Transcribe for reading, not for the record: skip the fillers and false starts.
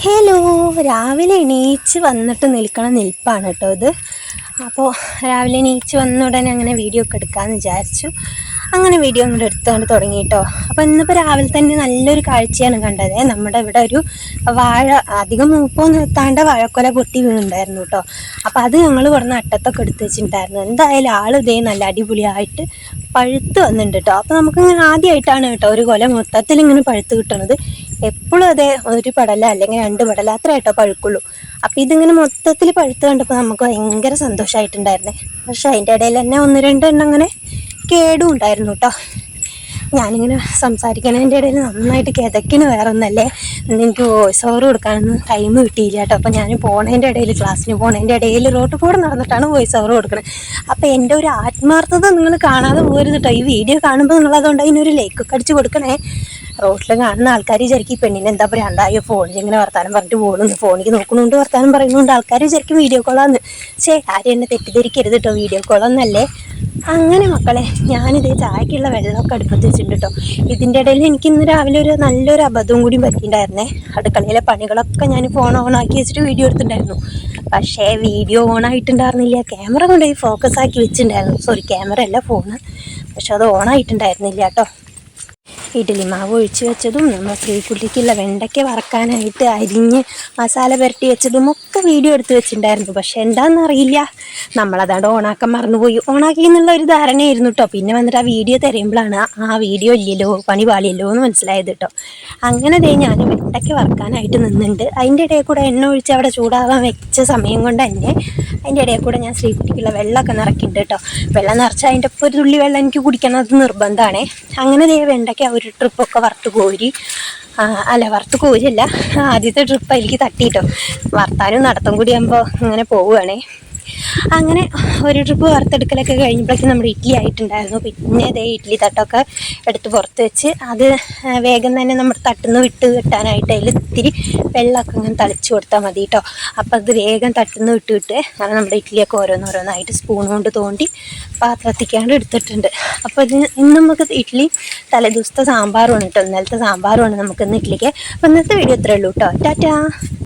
Hello, രാവിലെ എണീച്ച് വന്നിട്ട് നിൽക്കണ നിൽപ്പാണ് കേട്ടോ ഇത്. അപ്പോൾ രാവിലെ എണീച്ച് വന്ന ഉടനെ അങ്ങനെ വീഡിയോ ഒക്കെ എടുക്കാമെന്ന് വിചാരിച്ചു. അങ്ങനെ വീഡിയോ അങ്ങോട്ട് എടുത്തുകൊണ്ട് തുടങ്ങി കേട്ടോ. അപ്പോൾ ഇന്നിപ്പോൾ രാവിലെ തന്നെ നല്ലൊരു കാഴ്ചയാണ് കണ്ടത്. നമ്മുടെ ഇവിടെ ഒരു വാഴ അധികം മൂപ്പൊന്നും എത്താണ്ട വാഴക്കൊല പൊട്ടി വീണുണ്ടായിരുന്നു കേട്ടോ. അപ്പോൾ അത് ഞങ്ങൾ കുറഞ്ഞ അട്ടത്തൊക്കെ എടുത്ത് വെച്ചിട്ടുണ്ടായിരുന്നു. എന്തായാലും ആളിതേ നല്ല അടിപൊളിയായിട്ട് പഴുത്ത് വന്നിട്ടുണ്ട് കേട്ടോ. അപ്പോൾ നമുക്കിങ്ങനെ ആദ്യമായിട്ടാണ് കേട്ടോ ഒരു കൊല മൊത്തത്തിൽ ഇങ്ങനെ പഴുത്ത് കിട്ടണത്. എപ്പോഴും അതേ ഒരു പടല അല്ലെങ്കിൽ 2 പടല അത്ര കേട്ടോ പഴുക്കുള്ളൂ. അപ്പോൾ ഇതിങ്ങനെ മൊത്തത്തിൽ പഴുത്ത് കണ്ടപ്പോൾ നമുക്ക് ഭയങ്കര സന്തോഷമായിട്ടുണ്ടായിരുന്നേ. പക്ഷെ അതിൻ്റെ ഇടയിൽ തന്നെ 1-2 എണ്ണം അങ്ങനെ കേടും ഉണ്ടായിരുന്നു കേട്ടോ. ഞാനിങ്ങനെ സംസാരിക്കണതിൻ്റെ ഇടയിൽ നന്നായിട്ട് കിതക്കിന് വേറെ ഒന്നല്ലേ, എനിക്ക് വോയിസ് ഓവർ കൊടുക്കാനൊന്നും ടൈം കിട്ടിയില്ല കേട്ടോ. അപ്പോൾ ഞാൻ പോണതിൻ്റെ ഇടയിൽ ക്ലാസ്സിന് പോണതിൻ്റെ ഇടയിൽ റോഡ് കൂടെ നടന്നിട്ടാണ് വോയിസ് ഓവർ കൊടുക്കുന്നത്. അപ്പോൾ എൻ്റെ ഒരു ആത്മാർത്ഥത നിങ്ങൾ കാണാതെ പോകരുത് കേട്ടോ. ഈ വീഡിയോ കാണുമ്പോൾ നിങ്ങളതുകൊണ്ട് അതിനൊരു ലൈക്കൊക്കെ അടിച്ച് കൊടുക്കണേ. റോഡിൽ കാണുന്ന ആൾക്കാർ വിചാരിക്കും പെണ്ണിന് എന്താ പറയുക, ഉണ്ടായോ ഫോണിൽ ഇങ്ങനെ വർത്താനം പറഞ്ഞിട്ട് പോകുന്നു, ഫോണിൽ നോക്കുന്നുണ്ട് വർത്താനം പറയുന്നുണ്ട് ആൾക്കാർ വിചാരിക്കും വീഡിയോ കോളാന്ന്. ആരും എന്നെ തെറ്റിദ്ധരിക്കരുത് കേട്ടോ, വീഡിയോ കോളൊന്നല്ലേ. അങ്ങനെ മക്കളെ, ഞാനിതേ ചായക്കുള്ള വെള്ളമൊക്കെ അടുപ്പത്ത് വെച്ചിട്ടുണ്ട് കേട്ടോ. ഇതിൻ്റെ ഇടയിൽ എനിക്ക് ഇന്ന് രാവിലെ ഒരു നല്ലൊരു അബദ്ധവും കൂടി പറ്റിയിട്ടുണ്ടായിരുന്നേ. അടുക്കളയിലെ പണികളൊക്കെ ഞാൻ ഫോൺ ഓണാക്കി വെച്ചിട്ട് വീഡിയോ എടുത്തിട്ടുണ്ടായിരുന്നു. പക്ഷേ വീഡിയോ ഓണായിട്ടുണ്ടായിരുന്നില്ല. ക്യാമറ കൊണ്ടുപോയി ഫോക്കസ് ആക്കി വെച്ചിട്ടുണ്ടായിരുന്നു. സോറി, ക്യാമറ അല്ല ഫോണ്. പക്ഷെ അത് ഓണായിട്ടുണ്ടായിരുന്നില്ല കേട്ടോ. ഇഡ്ഡലി മാവ് ഒഴിച്ച് വെച്ചതും നമ്മൾ ശ്രീകുട്ടിക്കുള്ള വെണ്ടയ്ക്ക വറക്കാനായിട്ട് അരിഞ്ഞ് മസാല പുരട്ടി വെച്ചതും ഒക്കെ വീഡിയോ എടുത്ത് വെച്ചിട്ടുണ്ടായിരുന്നു. പക്ഷെ എന്താണെന്നറിയില്ല, നമ്മളതാണ്ട് ഓണാക്കാൻ മറന്നുപോയി. ഓണാക്കി എന്നുള്ള ഒരു ധാരണയായിരുന്നു കേട്ടോ. പിന്നെ വന്നിട്ട് ആ വീഡിയോ തരുമ്പോഴാണ് ആ വീഡിയോ ഇല്ലല്ലോ, പണി പാളിയല്ലോ എന്ന് മനസ്സിലായത് കേട്ടോ. അങ്ങനെ ഞാൻ വെണ്ടയ്ക്ക വറക്കാനായിട്ട് നിന്നുണ്ട്. അതിൻ്റെ ഇടയിൽ കൂടെ എണ്ണ ഒഴിച്ച് അവിടെ ചൂടാകാൻ വെച്ച സമയം കൊണ്ട് തന്നെ അതിൻ്റെ ഇടയിൽ കൂടെ ഞാൻ ശ്രീകുട്ടിക്കുള്ള വെള്ളമൊക്കെ നിറയ്ക്കുന്നുണ്ട് കേട്ടോ. വെള്ളം നിറച്ചാൽ അതിൻ്റെ ഒപ്പം ഒരു തുള്ളി വെള്ളം എനിക്ക് കുടിക്കണത് നിർബന്ധമാണ്. അങ്ങനെ വെണ്ടയ്ക്ക ഒരു ട്രിപ്പൊക്കെ വറുത്ത് കോരിയല്ല, ആദ്യത്തെ ട്രിപ്പ് അതിലേക്ക് തട്ടിയിട്ടോ. വർത്താനും നടത്തും കൂടി ആകുമ്പോൾ ഇങ്ങനെ പോവുകയാണേ. അങ്ങനെ ഒരു ട്രിപ്പ് വറുത്തെടുക്കലൊക്കെ കഴിഞ്ഞപ്പോഴേക്കും നമ്മുടെ ഇഡ്ഡലി ആയിട്ടുണ്ടായിരുന്നു. പിന്നെ ഇഡ്ഡലി തട്ടൊക്കെ എടുത്ത് പുറത്ത് വെച്ച് അത് വേഗം തന്നെ നമ്മുടെ തട്ടുന്ന വിട്ട് കിട്ടാനായിട്ട് അതിൽ ഇത്തിരി വെള്ളമൊക്കെ ഇങ്ങനെ തളിച്ച് കൊടുത്താൽ മതി കേട്ടോ. അപ്പോൾ അത് വേഗം തട്ടുന്ന വിട്ട് അങ്ങനെ നമ്മുടെ ഇഡ്ഡലിയൊക്കെ ഓരോന്നോരോന്നായിട്ട് സ്പൂൺ കൊണ്ട് തോണ്ടി പാത്രത്തിക്കാണ്ട് എടുത്തിട്ടുണ്ട്. അപ്പോൾ ഇന്ന് നമുക്ക് ഇഡ്ഡലി തലേദിവസത്തെ സാമ്പാറുമാണ് കേട്ടോ. ഇന്നലത്തെ സാമ്പാറുമാണ് നമുക്കിന്ന് ഇഡ്ഡലിക്ക്. അപ്പോൾ ഇന്നത്തെ വീഡിയോ ഇത്രയേ ഉള്ളൂ കേട്ടോ. ടാറ്റാ.